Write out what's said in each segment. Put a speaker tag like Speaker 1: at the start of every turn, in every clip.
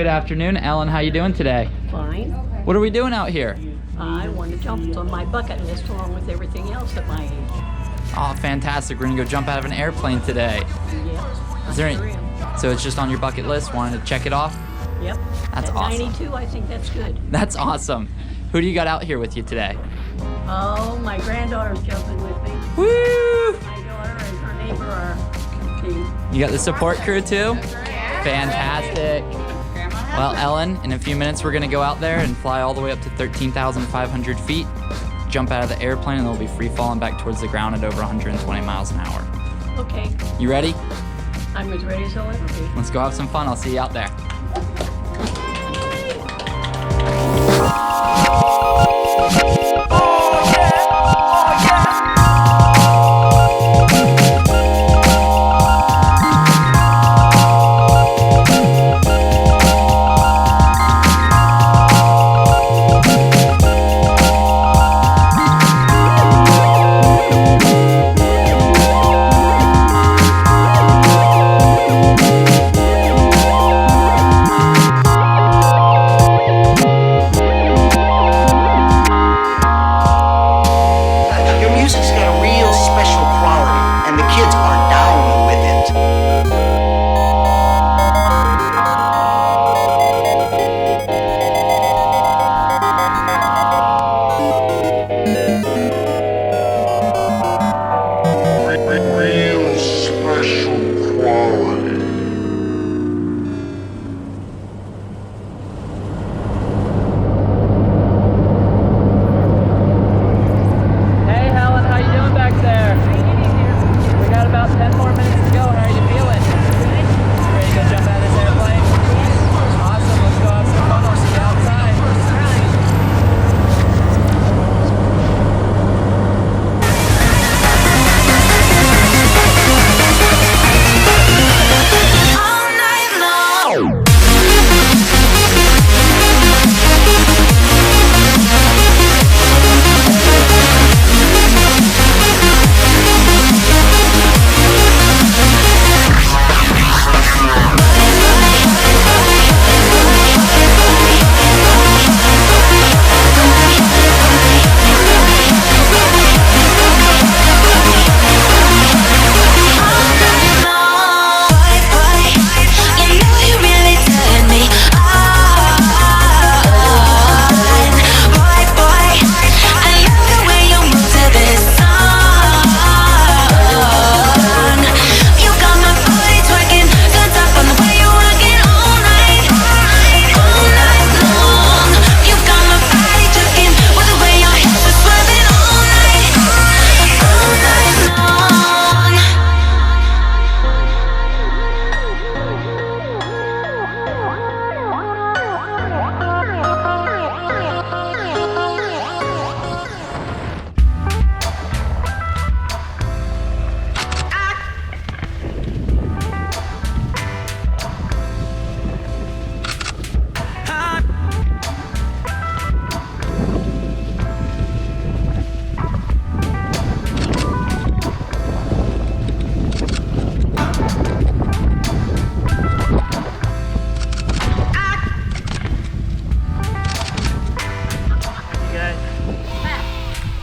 Speaker 1: Good afternoon, Ellen. How you doing today?
Speaker 2: Fine.
Speaker 1: What are we doing out here?
Speaker 2: I want to jump. It's on my bucket list along with everything else at my age.
Speaker 1: Oh, fantastic. We're gonna go jump out of an airplane today.
Speaker 2: Yep.
Speaker 1: Is there any, so it's just on your bucket list, wanted to check it off?
Speaker 2: Yep.
Speaker 1: That's
Speaker 2: at
Speaker 1: awesome.
Speaker 2: 92, I think that's good.
Speaker 1: That's awesome. Who do you got out here with you today?
Speaker 2: Oh, my granddaughter's jumping with me.
Speaker 1: Woo!
Speaker 2: My daughter and her neighbor are team.
Speaker 1: You got the support crew too? Fantastic. Well, Ellen, in a few minutes we're gonna go out there and fly all the way up to 13,500 feet, jump out of the airplane, and they'll be free falling back towards the ground at over 120 miles an hour.
Speaker 2: Okay.
Speaker 1: You ready?
Speaker 2: I'm as ready as I'll ever be.
Speaker 1: Let's go have some fun. I'll see you out there.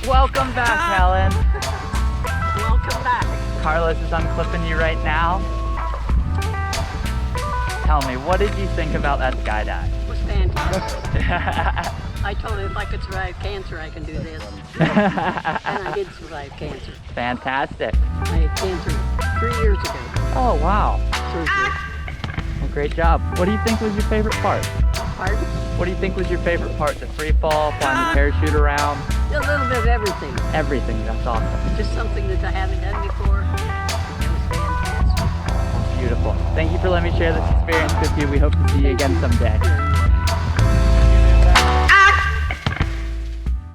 Speaker 1: Welcome back, Helen.
Speaker 2: Welcome back.
Speaker 1: Carlos is unclipping you right now. Tell me, what did you think about that skydive?
Speaker 2: It was fantastic. I told him if I could survive cancer, I can do this. And I did survive cancer.
Speaker 1: Fantastic.
Speaker 2: I had cancer 3 years ago.
Speaker 1: Oh, wow.
Speaker 2: Surgery.
Speaker 1: Well, great job. What do you think was your favorite part?
Speaker 2: Pardon?
Speaker 1: What do you think was your favorite part? The free fall, flying the parachute around?
Speaker 2: A little bit of everything.
Speaker 1: Everything, that's awesome.
Speaker 2: Just something that I haven't done before. It was fantastic.
Speaker 1: Beautiful. Thank you for letting me share this experience with you. We hope to see you again someday.